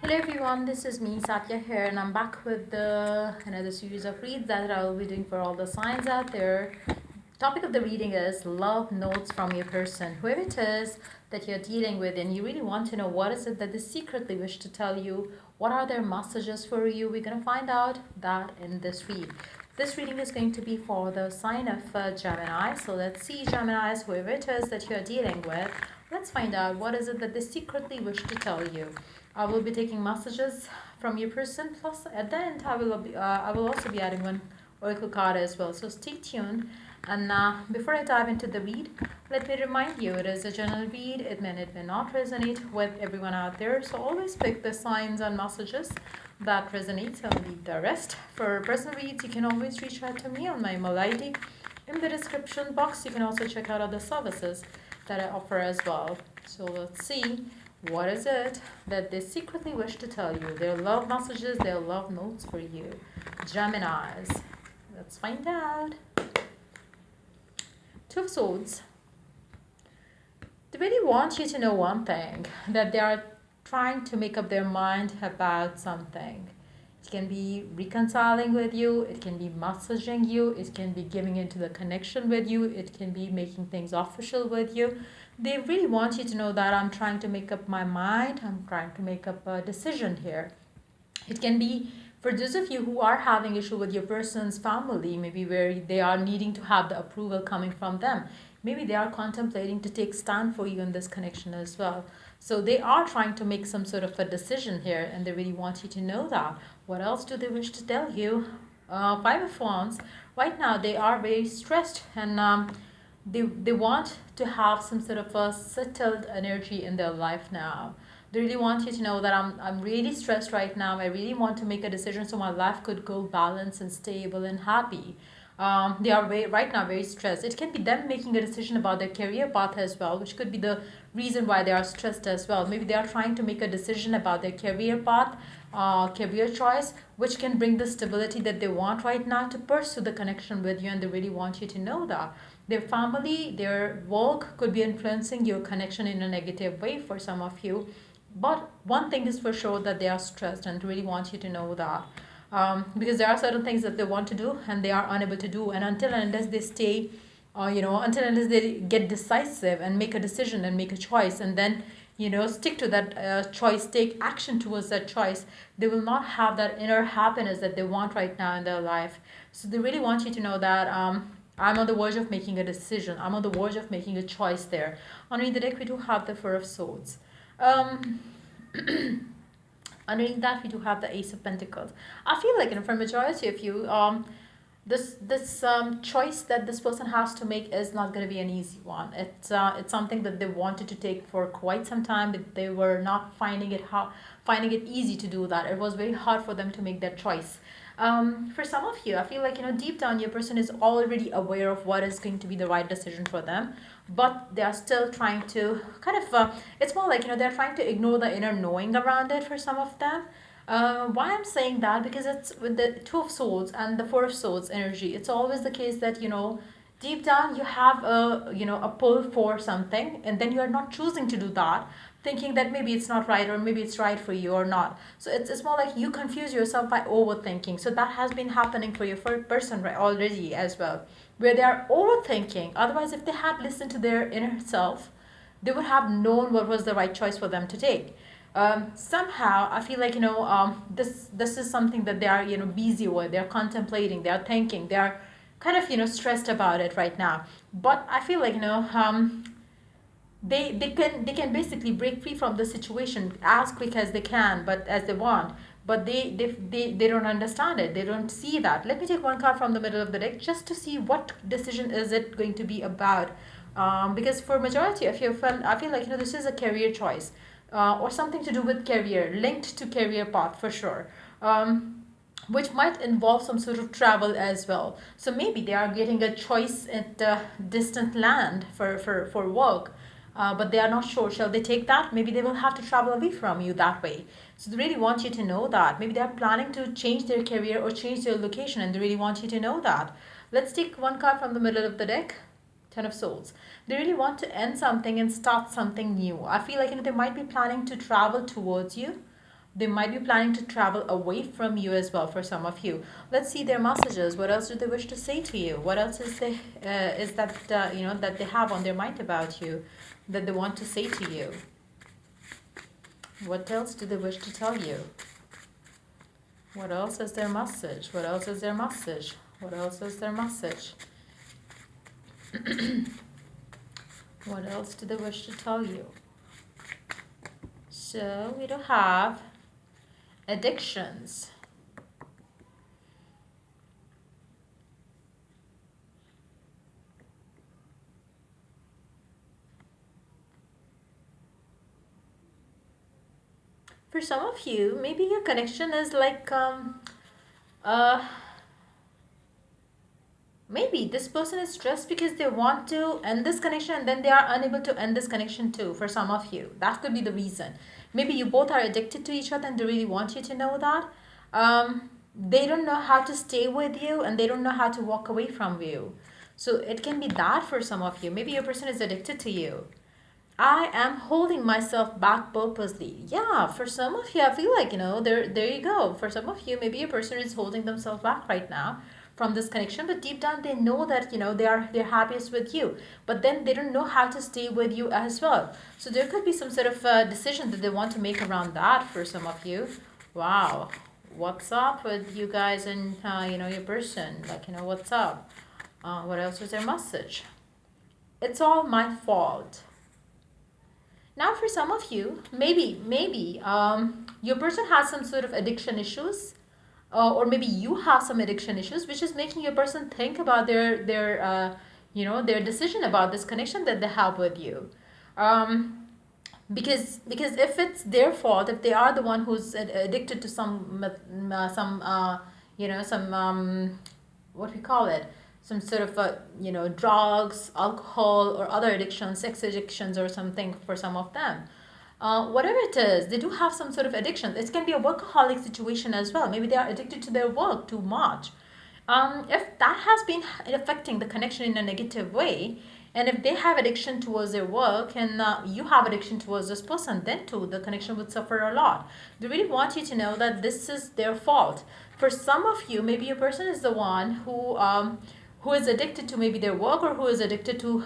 Hello everyone, this is me Satya here, and I'm back with another series of reads that I will be doing for all the signs out there. Topic of the reading is love notes from your person, whoever it is that you're dealing with, and you really want to know what is it that they secretly wish to tell you. What are their messages for you? We're gonna find out that in this read. This reading is going to be for the sign of Gemini. So let's see, Geminis, whoever it is that you're dealing with. Let's find out what is it that they secretly wish to tell you. I will be taking messages from your person. Plus, at the end, I will also be adding one oracle card as well. So stay tuned. And before I dive into the read, let me remind you it is a general read. It may not resonate with everyone out there. So always pick the signs and messages that resonates and leave the rest. For personal reads, you can always reach out to me on my email ID. In the description box, you can also check out other services that I offer as well. So let's see. What is it that they secretly wish to tell you? Their love messages, their love notes for you. Geminis. Let's find out. Two of Swords. They really want you to know one thing, that they are trying to make up their mind about something. It can be reconciling with you, it can be messaging you, it can be giving into the connection with you, it can be making things official with you. They really want you to know that I'm trying to make up my mind, I'm trying to make up a decision here. It can be for those of you who are having issue with your person's family, maybe where they are needing to have the approval coming from them. Maybe they are contemplating to take stand for you in this connection as well. So they are trying to make some sort of a decision here, and they really want you to know that. What else do they wish to tell you? Five of Wands. Right now, they are very stressed, and they want to have some sort of a settled energy in their life now. They really want you to know that I'm really stressed right now. I really want to make a decision so my life could go balanced and stable and happy. They are right now very stressed. It can be them making a decision about their career path as well, which could be the reason why they are stressed as well. Maybe they are trying to make a decision about their career path, career choice, which can bring the stability that they want right now to pursue the connection with you, and they really want you to know that. Their family, their work could be influencing your connection in a negative way for some of you. But one thing is for sure, that they are stressed and really want you to know that. Because there are certain things that they want to do and they are unable to do. And until and unless they stay, until and unless they get decisive and make a decision and make a choice, and then, stick to that choice, take action towards that choice, they will not have that inner happiness that they want right now in their life. So they really want you to know that I'm on the verge of making a decision. I'm on the verge of making a choice there. Underneath the deck, we do have the Four of Swords. Um, Underneath that, we do have the Ace of Pentacles. I feel like, for majority of you, this choice that this person has to make is not going to be an easy one. It's something that they wanted to take for quite some time, but they were not finding it easy to do that. It was very hard for them to make that choice. For some of you, I feel like, deep down your person is already aware of what is going to be the right decision for them, but they are still trying to kind of it's more like, they're trying to ignore the inner knowing around it for some of them. Why I'm saying that, because it's with the Two of Swords and the Four of Swords energy, it's always the case that, deep down you have a pull for something, and then you are not choosing to do that, thinking that maybe it's not right, or maybe it's right for you or not. So it's more like you confuse yourself by overthinking. So that has been happening for your first person right already as well, where they are overthinking. Otherwise, if they had listened to their inner self, they would have known what was the right choice for them to take. Somehow I feel like, this is something that they are, busy with. They're contemplating, they're thinking, they're kind of, stressed about it right now. But I feel like, they can basically break free from the situation as quick as they can, but as they want. But they don't understand it, they don't see that. Let me take one card from the middle of the deck just to see what decision is it going to be about. Because for majority of you, I feel like, this is a career choice, or something to do with career, linked to career path for sure. Which might involve some sort of travel as well. So maybe they are getting a choice at distant land for work, but they are not sure. Shall they take that? Maybe they will have to travel away from you that way. So they really want you to know that. Maybe they are planning to change their career or change their location, and they really want you to know that. Let's take one card from the middle of the deck. Ten of Swords. They really want to end something and start something new. I feel like, they might be planning to travel towards you, They might be planning to travel away from you as well for some of you. Let's see their messages. What else do they wish to say to you? What else is that that they have on their mind about you, that they want to say to you? What else do they wish to tell you? What else is their message? What else is their message? What else is their message? What else do they wish to tell you? So we do have addictions. For some of you, maybe your connection is like uh maybe this person is stressed because they want to end this connection and then they are unable to end this connection too. For some of you, that could be the reason. Maybe you both are addicted to each other and they really want you to know that. They don't know how to stay with you and they don't know how to walk away from you. So it can be that for some of you. Maybe your person is addicted to you. I am holding myself back purposely. Yeah, for some of you, I feel like, there you go. For some of you, maybe a person is holding themselves back right now from this connection, but deep down they know that, they're happiest with you. But then they don't know how to stay with you as well. So there could be some sort of decision that they want to make around that for some of you. Wow. What's up with you guys and your person? Like, what's up? What else was their message? It's all my fault. Now, for some of you, maybe your person has some sort of addiction issues, or maybe you have some addiction issues, which is making your person think about their decision about this connection that they have with you. Um, because if it's their fault, if they are the one who's addicted to some some what we call it, some sort of drugs, alcohol, or other addictions, sex addictions or something for some of them, whatever it is, they do have some sort of addiction. It can be a workaholic situation as well. Maybe they are addicted to their work too much. If that has been affecting the connection in a negative way, and if they have addiction towards their work and you have addiction towards this person, then too the connection would suffer a lot. They really want you to know that this is their fault. For some of you, maybe your person is the one who is addicted to maybe their work, or who is addicted to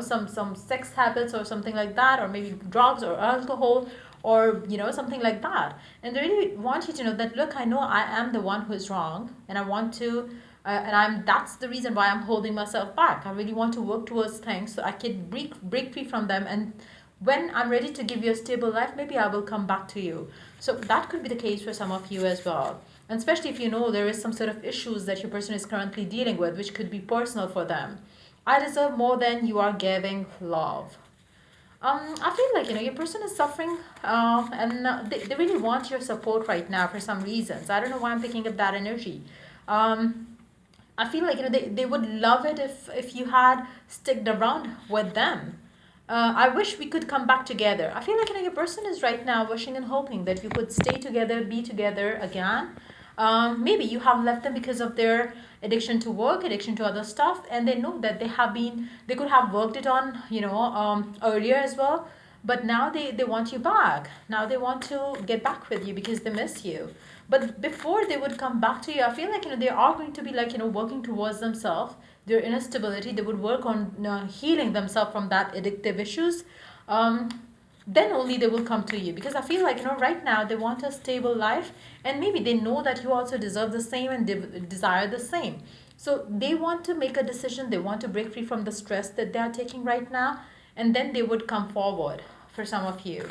some sex habits or something like that, or maybe drugs or alcohol, or something like that. And they really want you to know that, look, I know I am the one who is wrong, and I want to and I'm that's the reason why I'm holding myself back. I really want to work towards things so I can break free from them, and when I'm ready to give you a stable life, maybe I will come back to you. So that could be the case for some of you as well. And especially if you know there is some sort of issues that your person is currently dealing with, which could be personal for them. I deserve more than you are giving. Love. I feel like your person is suffering, and they really want your support right now for some reasons. I don't know why I'm picking up that energy. Um, I feel like they would love it if you had sticked around with them. I wish we could come back together. I feel like your person is right now wishing and hoping that you could stay together, be together again. Maybe you have left them because of their addiction to work, addiction to other stuff, and they know that they could have worked it on, earlier as well. But now they want you back. Now they want to get back with you because they miss you. But before they would come back to you, I feel like they are going to be like working towards themselves, their inner stability. They would work on healing themselves from that addictive issues. Um, then only they will come to you, because I feel like right now they want a stable life, and maybe they know that you also deserve the same and desire the same. So they want to make a decision, they want to break free from the stress that they are taking right now, and then they would come forward for some of you.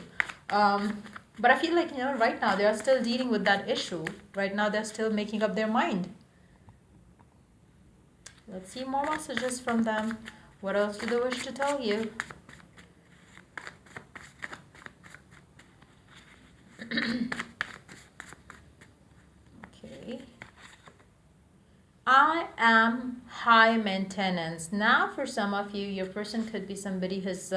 But I feel like right now they are still dealing with that issue. Right now they're still making up their mind. Let's see more messages from them. What else do they wish to tell you? Okay. I am high maintenance. Now, for some of you, your person could be somebody who's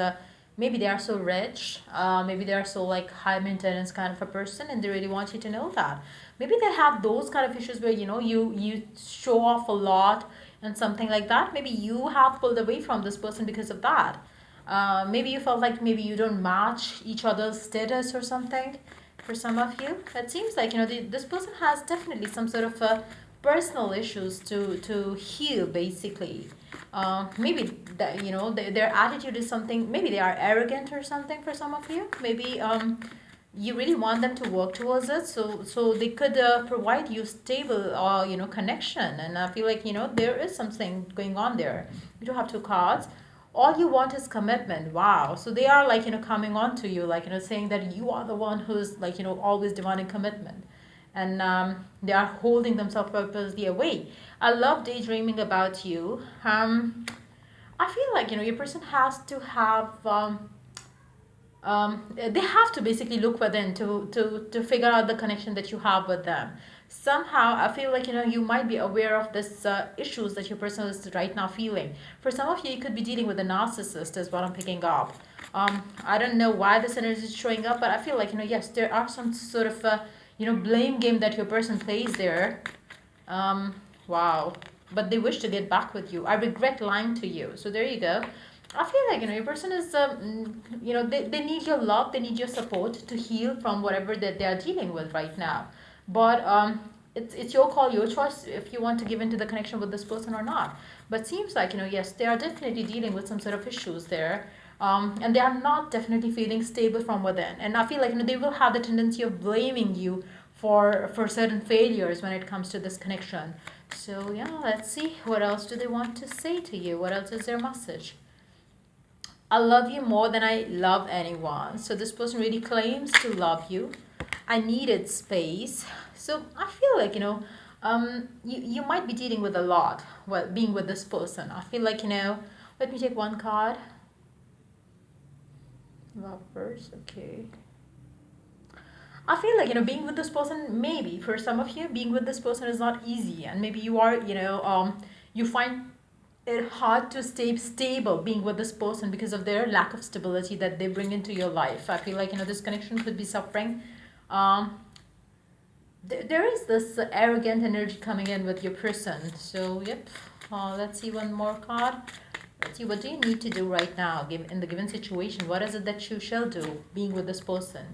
maybe they are so rich, maybe they are so like high maintenance kind of a person, and they really want you to know that. Maybe they have those kind of issues where you show off a lot and something like that. Maybe you have pulled away from this person because of that. Maybe you felt like maybe you don't match each other's status or something. For some of you, it seems like this person has definitely some sort of personal issues to heal, basically. Maybe that their attitude is something. Maybe they are arrogant or something. For some of you, maybe you really want them to work towards it, so they could provide you stable connection. And I feel like there is something going on there. You don't have two cards. All you want is commitment. Wow. So they are like coming on to you, like saying that you are the one who's like always demanding commitment. And they are holding themselves purposely away. I love daydreaming about you. I feel like your person has to have they have to basically look within to figure out the connection that you have with them. Somehow I feel like you might be aware of this issues that your person is right now feeling. For some of you, you could be dealing with a narcissist, is what I'm picking up. I don't know why this energy is showing up, but I feel like yes, there are some sort of blame game that your person plays there. Wow. But they wish to get back with you. I regret lying to you. So there you go. I feel like your person is they need your love, they need your support to heal from whatever that they are dealing with right now. But it's your call, your choice if you want to give into the connection with this person or not. But seems like yes, they are definitely dealing with some sort of issues there. And they are not definitely feeling stable from within. And I feel like they will have the tendency of blaming you for certain failures when it comes to this connection. So yeah, let's see what else do they want to say to you. What else is their message? I love you more than I love anyone. So this person really claims to love you. I needed space. So I feel like you might be dealing with a lot while being with this person. I feel like let me take one card. Lovers, okay. I feel like being with this person, maybe for some of you, being with this person is not easy, and maybe you are you find it hard to stay stable being with this person because of their lack of stability that they bring into your life. I feel like this connection could be suffering. Um, there is this arrogant energy coming in with your person. So yep, let's see one more card. Let's see, what do you need to do right now in the given situation? What is it that you shall do being with this person?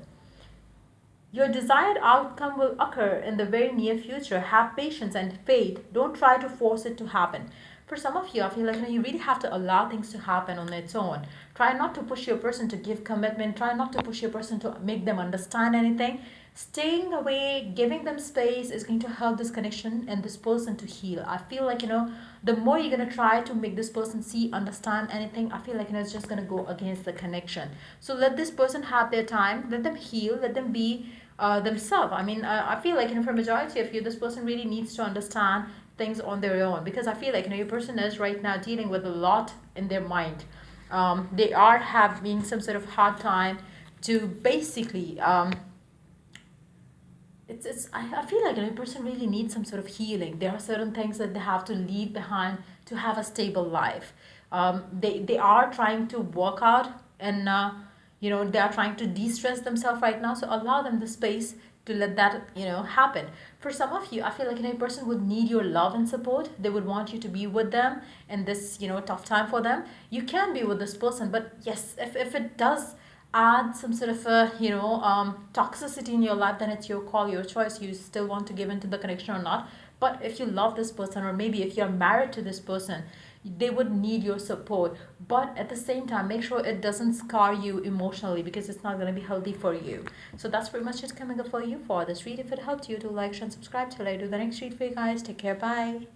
Your desired outcome will occur in the very near future. Have patience and faith. Don't try to force it to happen. For some of you, I feel like you really have to allow things to happen on its own. Try not to push your person to give commitment. Try not to push your person to make them understand anything. Staying away, giving them space is going to help this connection and this person to heal. I feel like the more you're gonna try to make this person see, understand anything, I feel like it's just gonna go against the connection. So let this person have their time. Let them heal. Let them be themselves. I mean, I feel like for majority of you, this person really needs to understand things on their own, because I feel like your person is right now dealing with a lot in their mind. They are having some sort of hard time to basically I feel like a person really needs some sort of healing. There are certain things that they have to leave behind to have a stable life. They are trying to work out, and they are trying to de-stress themselves right now. So allow them the space to let that happen. For some of you, I feel like a person would need your love and support. They would want you to be with them in this tough time for them. You can be with this person, but yes, if it does add some sort of toxicity in your life, then it's your call, your choice. You still want to give into the connection or not. But if you love this person, or maybe if you're married to this person, they would need your support. But at the same time, make sure it doesn't scar you emotionally, because it's not going to be healthy for you. So that's pretty much it coming up for you for this read. If it helped you, to like, share, and subscribe till I do the next read for you guys. Take care. Bye.